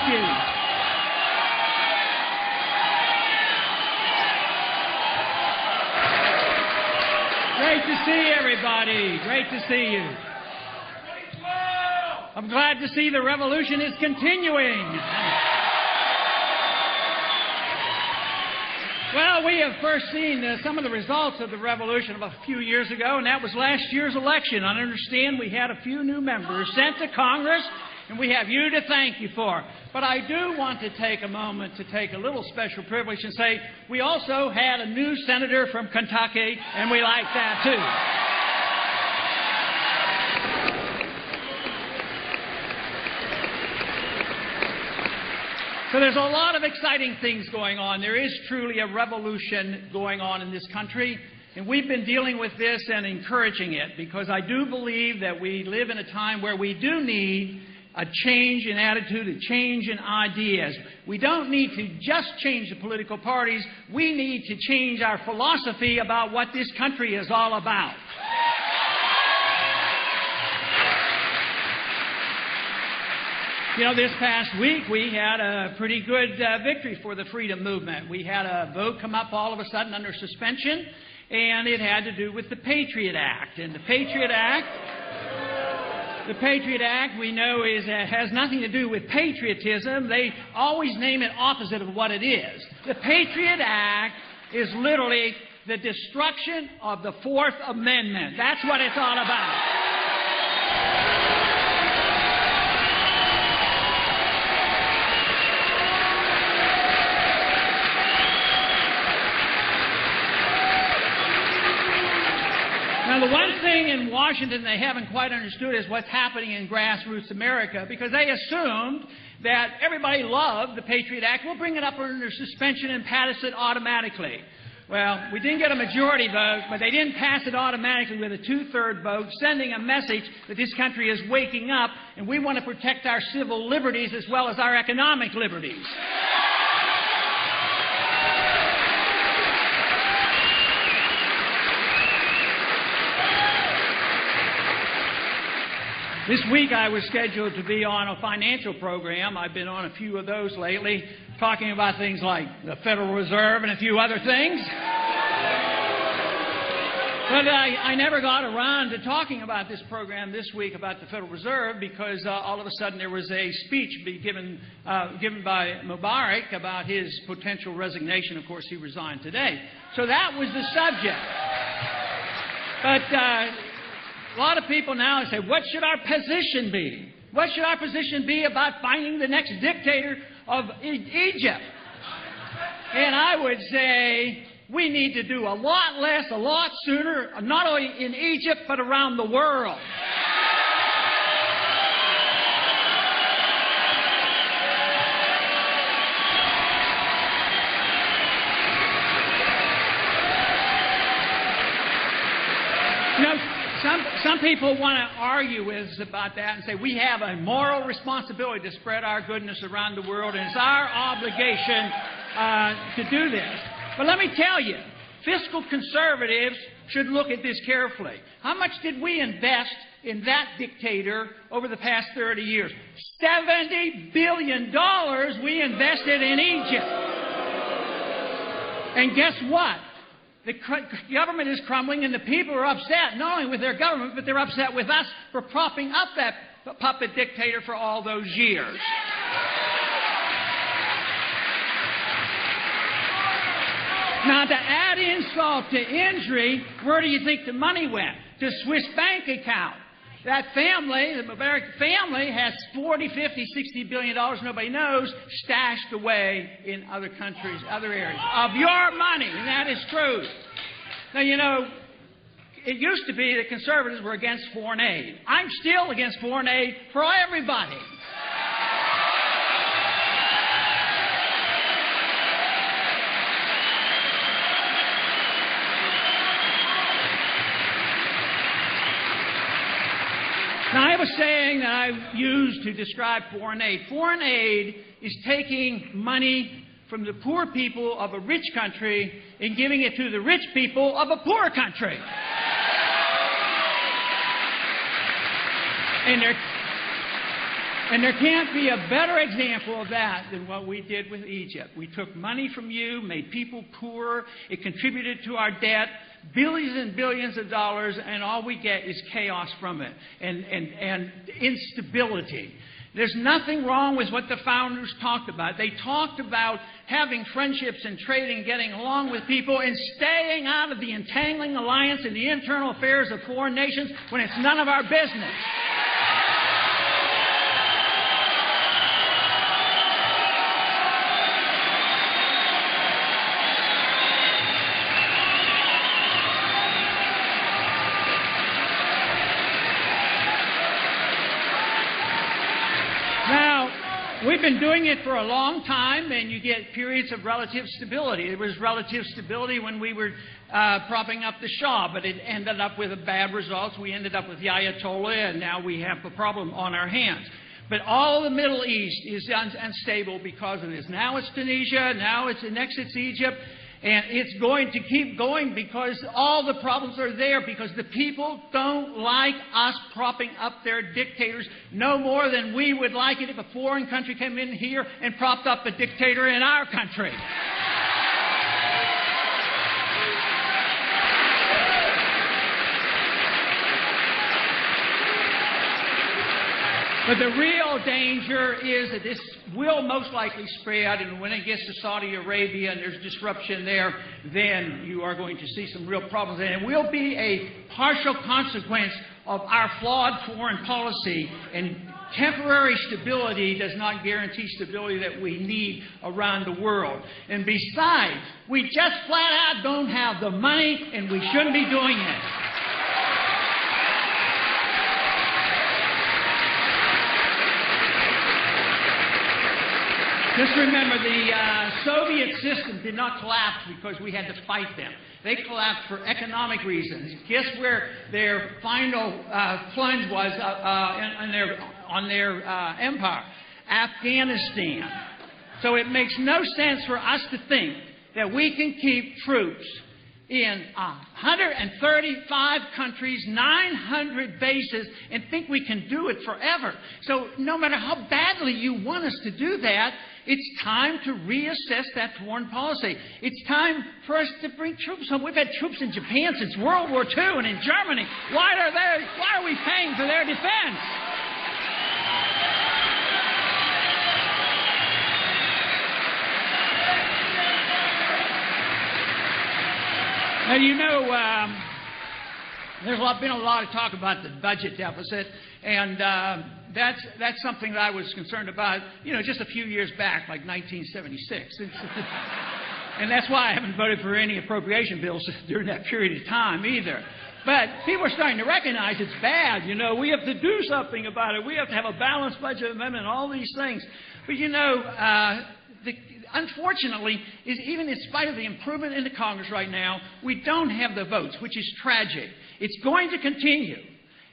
you. Great to see everybody. Great to see you. I'm glad to see the revolution is continuing. Well, we have first seen some of the results of the revolution a few years ago, and that was last year's election. I understand we had a few new members sent to Congress, and we have you to thank you for. But I do want to take a moment to take a little special privilege and say we also had a new senator from Kentucky, and we like that too. So there's a lot of exciting things going on. There is truly a revolution going on in this country, and we've been dealing with this and encouraging it because I do believe that we live in a time where we do need a change in attitude, a change in ideas. We don't need to just change the political parties. We need to change our philosophy about what this country is all about. You know, this past week we had a pretty good victory for the freedom movement. We had a vote come up all of a sudden under suspension, and it had to do with the Patriot Act. And the Patriot Act we know has nothing to do with patriotism. They always name it opposite of what it is. The Patriot Act is literally the destruction of the Fourth Amendment. That's what it's all about. Now, the one thing in Washington they haven't quite understood is what's happening in grassroots America, because they assumed that everybody loved the Patriot Act. We'll bring it up under suspension and pass it automatically. Well, we didn't get a majority vote, but they didn't pass it automatically with a two-thirds vote, sending a message that this country is waking up and we want to protect our civil liberties as well as our economic liberties. This week I was scheduled to be on a financial program. I've been on a few of those lately, talking about things like the Federal Reserve and a few other things. But I never got around to talking about this program this week about the Federal Reserve because all of a sudden there was a speech given by Mubarak about his potential resignation. Of course, he resigned today. So that was the subject. But a lot of people now say, what should our position be? What should our position be about finding the next dictator of Egypt? And I would say we need to do a lot less, a lot sooner, not only in Egypt, but around the world. You know, some people want to argue with us about that and say we have a moral responsibility to spread our goodness around the world, and it's our obligation to do this. But let me tell you, fiscal conservatives should look at this carefully. How much did we invest in that dictator over the past 30 years? $70 billion we invested in Egypt. And guess what? The government is crumbling and the people are upset, not only with their government, but they're upset with us for propping up that puppet dictator for all those years. Now, to add insult to injury, where do you think the money went? To Swiss bank account. That family, the Mubarak family, has $40, $50, $60 billion, nobody knows, stashed away in other countries, other areas, of your money, and that is true. Now, you know, it used to be that conservatives were against foreign aid. I'm still against foreign aid for everybody. Now, I have a saying that I've used to describe foreign aid. Foreign aid is taking money from the poor people of a rich country and giving it to the rich people of a poor country. And there can't be a better example of that than what we did with Egypt. We took money from you, made people poorer. It contributed to our debt, billions and billions of dollars, and all we get is chaos from it and instability. There's nothing wrong with what the founders talked about. They talked about having friendships and trading, getting along with people, and staying out of the entangling alliance in the internal affairs of foreign nations when it's none of our business. We've been doing it for a long time, and you get periods of relative stability. There was relative stability when we were propping up the Shah, but it ended up with bad results. We ended up with the Ayatollah, and now we have a problem on our hands. But all the Middle East is unstable because of this. Now it's Tunisia, now next it's Egypt, and it's going to keep going because all the problems are there because the people don't like us propping up their dictators no more than we would like it if a foreign country came in here and propped up a dictator in our country. But the real danger is that this will most likely spread, and when it gets to Saudi Arabia and there's disruption there, then you are going to see some real problems. And it will be a partial consequence of our flawed foreign policy, and temporary stability does not guarantee stability that we need around the world. And besides, we just flat out don't have the money, and we shouldn't be doing it. Just remember, the Soviet system did not collapse because we had to fight them. They collapsed for economic reasons. Guess where their final plunge was on their empire? Afghanistan. So it makes no sense for us to think that we can keep troops in 135 countries, 900 bases, and think we can do it forever. So no matter how badly you want us to do that, it's time to reassess that foreign policy. It's time for us to bring troops home. We've had troops in Japan since World War II and in Germany. Why are we paying for their defense? Now, you know, there's been a lot of talk about the budget deficit, and that's something that I was concerned about, you know, just a few years back, like 1976. And that's why I haven't voted for any appropriation bills during that period of time either. But people are starting to recognize it's bad. You know, we have to do something about it. We have to have a balanced budget amendment and all these things. But, you know, unfortunately, even in spite of the improvement in the Congress right now, we don't have the votes, which is tragic. It's going to continue.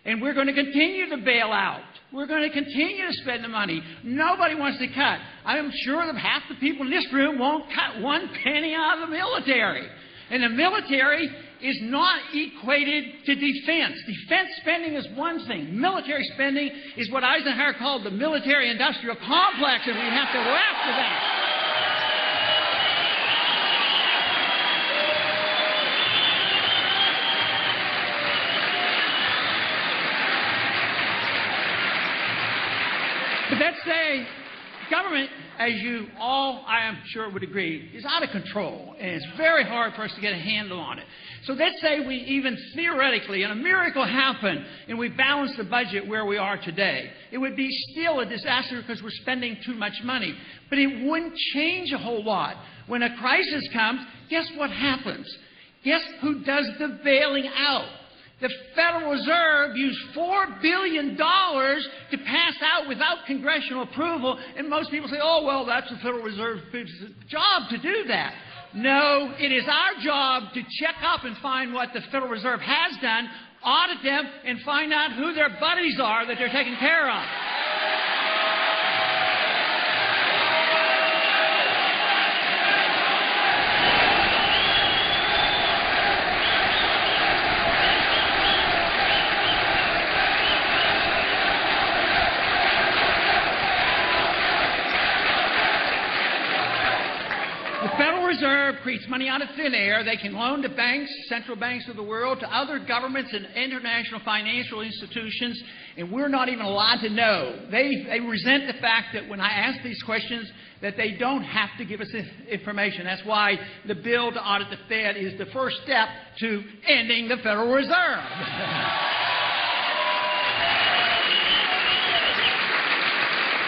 And we're going to continue to bail out. We're going to continue to spend the money. Nobody wants to cut. I'm sure that half the people in this room won't cut one penny out of the military. And the military is not equated to defense. Defense spending is one thing. Military spending is what Eisenhower called the military-industrial complex, and we have to go after that. But let's say government, as you all, I am sure, would agree, is out of control, and it's very hard for us to get a handle on it. So let's say we even theoretically, and a miracle happened, and we balance the budget where we are today. It would be still a disaster because we're spending too much money. But it wouldn't change a whole lot. When a crisis comes, guess what happens? Guess who does the bailing out? The Federal Reserve used $4 billion to pass out without congressional approval, and most people say, oh, well, that's the Federal Reserve's job to do that. No, it is our job to check up and find what the Federal Reserve has done, audit them, and find out who their buddies are that they're taking care of. Reserve creates money out of thin air. They can loan to banks, central banks of the world, to other governments and international financial institutions, and we're not even allowed to know. They resent the fact that when I ask these questions that they don't have to give us information. That's why the bill to audit the Fed is the first step to ending the Federal Reserve.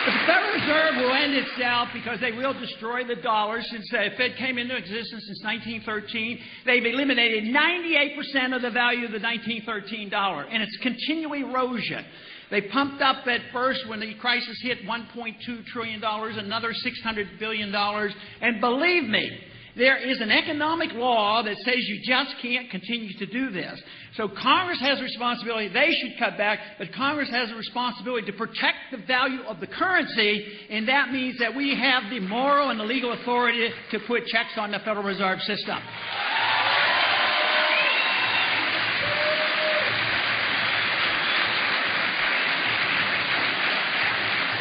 But the Federal Reserve will end itself because they will destroy the dollar. Since the Fed came into existence since 1913, they've eliminated 98% of the value of the 1913 dollar, and it's continual erosion. They pumped up at first when the crisis hit $1.2 trillion, another $600 billion, and believe me, there is an economic law that says you just can't continue to do this. So Congress has a responsibility. They should cut back, but Congress has a responsibility to protect the value of the currency, and that means that we have the moral and the legal authority to put checks on the Federal Reserve System.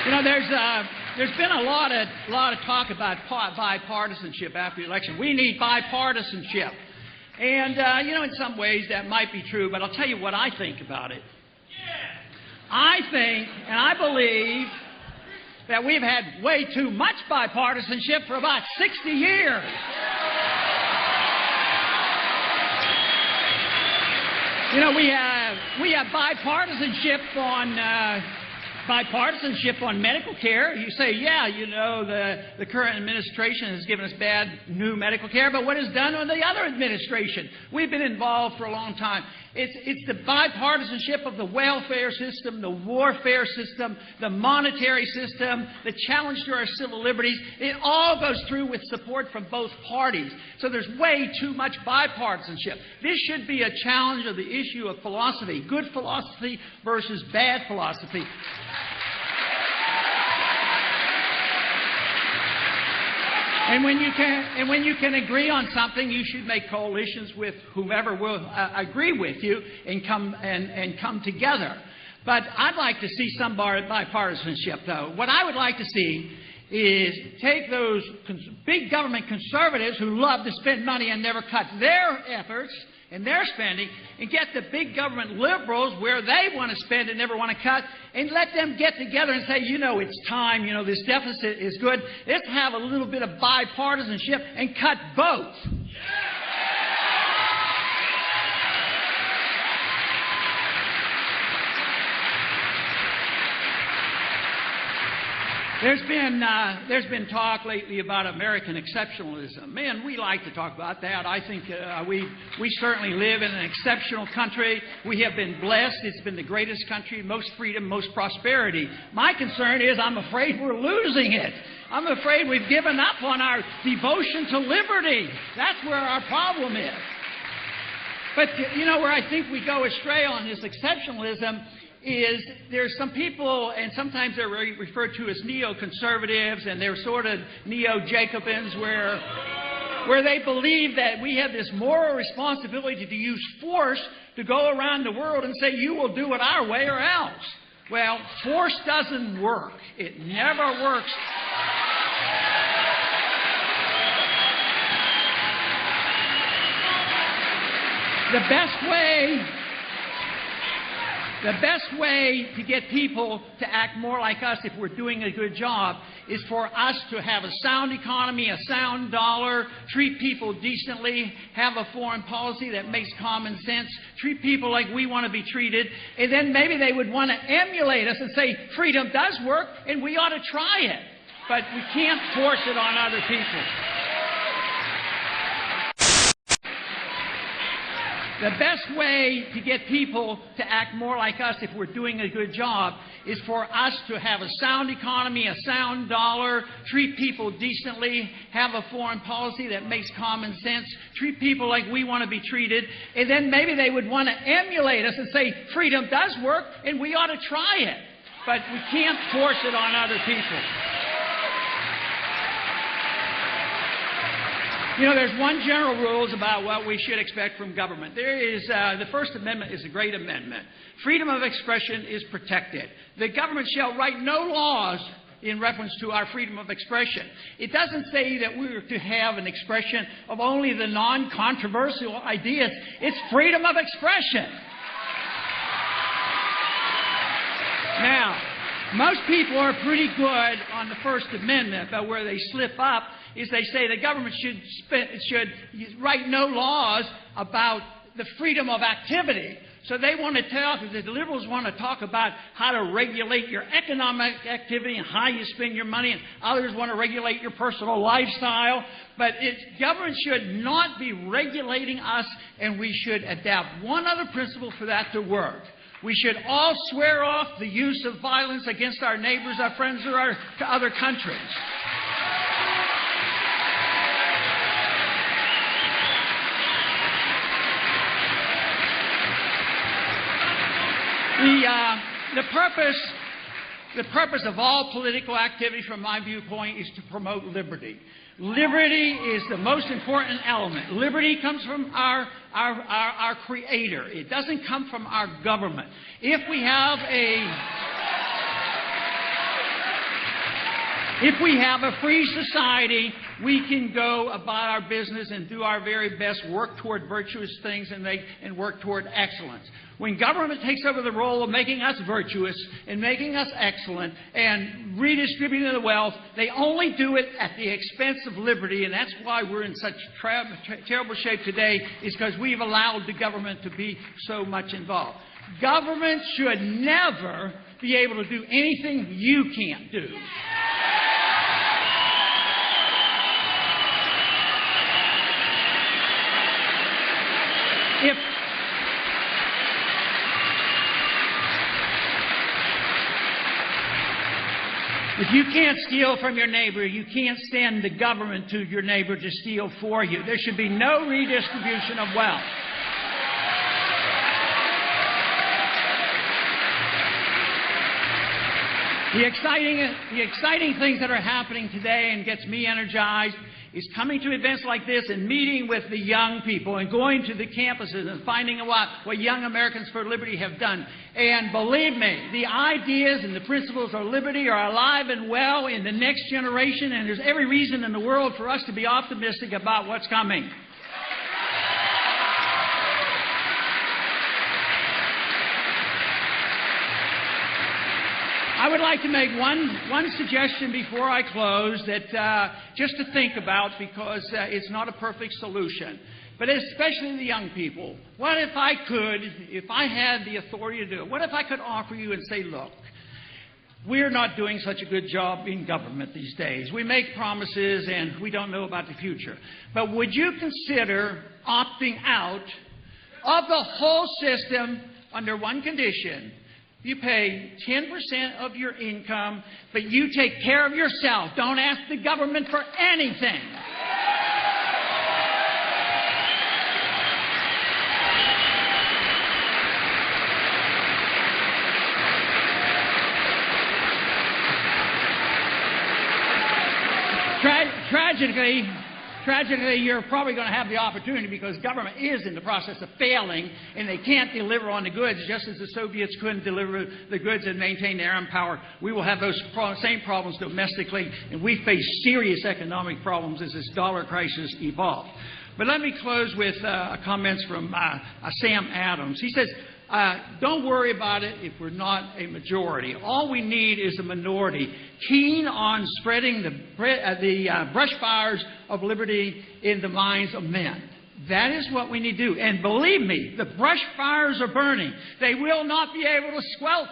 You know, there's been a lot of talk about bipartisanship after the election. We need bipartisanship. And, you know, in some ways that might be true, but I'll tell you what I think about it. I think and I believe that we've had way too much bipartisanship for about 60 years. You know, we have bipartisanship on medical care. You say, yeah, you know, the current administration has given us bad new medical care, but what is done with the other administration? We've been involved for a long time. It's the bipartisanship of the welfare system, the warfare system, the monetary system, the challenge to our civil liberties. It all goes through with support from both parties. So there's way too much bipartisanship. This should be a challenge of the issue of philosophy, good philosophy versus bad philosophy. And when you can agree on something, you should make coalitions with whomever will agree with you and come together. But I'd like to see some bipartisanship, though. What I would like to see is take those big government conservatives who love to spend money and never cut their efforts and their spending, and get the big government liberals where they want to spend and never want to cut, and let them get together and say, you know, it's time, you know, this deficit is good. Let's have a little bit of bipartisanship and cut both. There's been talk lately about American exceptionalism. Man, we like to talk about that. I think we certainly live in an exceptional country. We have been blessed. It's been the greatest country, most freedom, most prosperity. My concern is I'm afraid we're losing it. I'm afraid we've given up on our devotion to liberty. That's where our problem is. But, you know, where I think we go astray on this exceptionalism is there's some people, and sometimes they're referred to as neoconservatives, and they're sort of neo-Jacobins, where they believe that we have this moral responsibility to use force to go around the world and say, you will do it our way or else. Well, force doesn't work. It never works. The best way to get people to act more like us if we're doing a good job is for us to have a sound economy, a sound dollar, treat people decently, have a foreign policy that makes common sense, treat people like we want to be treated, and then maybe they would want to emulate us and say, freedom does work and we ought to try it. But we can't force it on other people. The best way to get people to act more like us if we're doing a good job is for us to have a sound economy, a sound dollar, treat people decently, have a foreign policy that makes common sense, treat people like we want to be treated, and then maybe they would want to emulate us and say, freedom does work and we ought to try it. But we can't force it on other people. You know, there's one general rules about what we should expect from government. There is, the First Amendment is a great amendment. Freedom of expression is protected. The government shall write no laws in reference to our freedom of expression. It doesn't say that we're to have an expression of only the non-controversial ideas. It's freedom of expression. Now, most people are pretty good on the First Amendment, but where they slip up is they say the government should write no laws about the freedom of activity. So they want to talk, the liberals want to talk about how to regulate your economic activity and how you spend your money, and others want to regulate your personal lifestyle. But government should not be regulating us, and we should adapt one other principle for that to work. We should all swear off the use of violence against our neighbors, our friends, or our other countries. The purpose of all political activity, from my viewpoint, is to promote liberty. Liberty is the most important element. Liberty comes from our Creator. It doesn't come from our government. If we have a free society, we can go about our business and do our very best, work toward virtuous things, and work toward excellence. When government takes over the role of making us virtuous and making us excellent and redistributing the wealth, they only do it at the expense of liberty, and that's why we're in such terrible shape today, is because we've allowed the government to be so much involved. Government should never be able to do anything you can't do. If you can't steal from your neighbor, you can't send the government to your neighbor to steal for you. There should be no redistribution of wealth. The exciting things that are happening today and gets me energized is coming to events like this and meeting with the young people and going to the campuses and finding out what Young Americans for Liberty have done. And believe me, the ideas and the principles of liberty are alive and well in the next generation, and there's every reason in the world for us to be optimistic about what's coming. I would like to make one suggestion before I close, that just to think about, because it's not a perfect solution, but especially the young people. What if I had the authority to do it, what if I could offer you and say, look, we're not doing such a good job in government these days. We make promises and we don't know about the future. But would you consider opting out of the whole system under one condition? You pay 10% of your income, but you take care of yourself. Don't ask the government for anything. Tragically, you're probably going to have the opportunity, because government is in the process of failing, and they can't deliver on the goods, just as the Soviets couldn't deliver the goods and maintain their own power. We will have those same problems domestically, and we face serious economic problems as this dollar crisis evolves. But let me close with comments from Sam Adams. He says, don't worry about it if we're not a majority. All we need is a minority keen on spreading the brush fires of liberty in the minds of men. That is what we need to do. And believe me, the brush fires are burning. They will not be able to squelch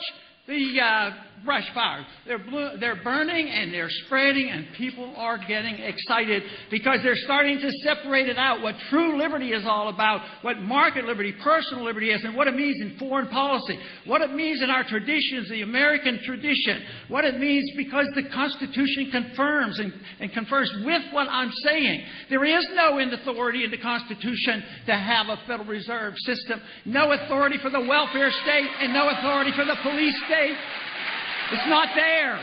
the brush fires. They're burning and they're spreading, and people are getting excited because they're starting to separate it out, what true liberty is all about, what market liberty, personal liberty is, and what it means in foreign policy, what it means in our traditions, the American tradition, what it means because the Constitution confirms and confers with what I'm saying. There is no authority in the Constitution to have a Federal Reserve system, no authority for the welfare state, and no authority for the police state. It's not there.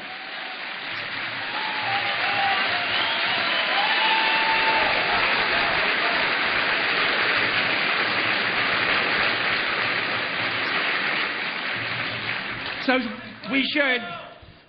So we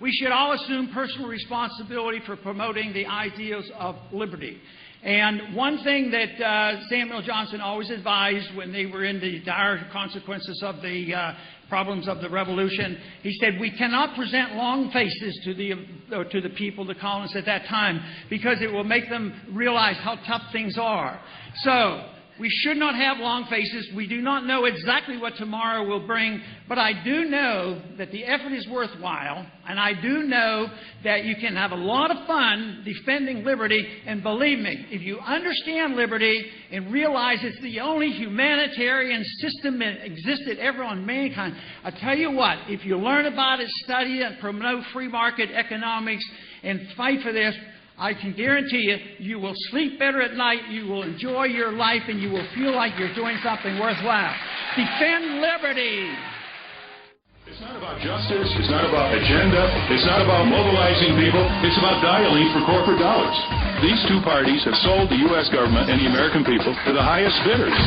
we should all assume personal responsibility for promoting the ideals of liberty. And one thing that Samuel Johnson always advised when they were in the dire consequences of the problems of the Revolution, he said, we cannot present long faces to the people, the colonists at that time, because it will make them realize how tough things are. So we should not have long faces. We do not know exactly what tomorrow will bring, but I do know that the effort is worthwhile, and I do know that you can have a lot of fun defending liberty, and believe me, if you understand liberty and realize it's the only humanitarian system that existed ever on mankind, I tell you what, if you learn about it, study it, promote free market economics, and fight for this, I can guarantee you, you will sleep better at night, you will enjoy your life, and you will feel like you're doing something worthwhile. Defend liberty. It's not about justice, it's not about agenda, it's not about mobilizing people, it's about dialing for corporate dollars. These two parties have sold the U.S. government and the American people to the highest bidders.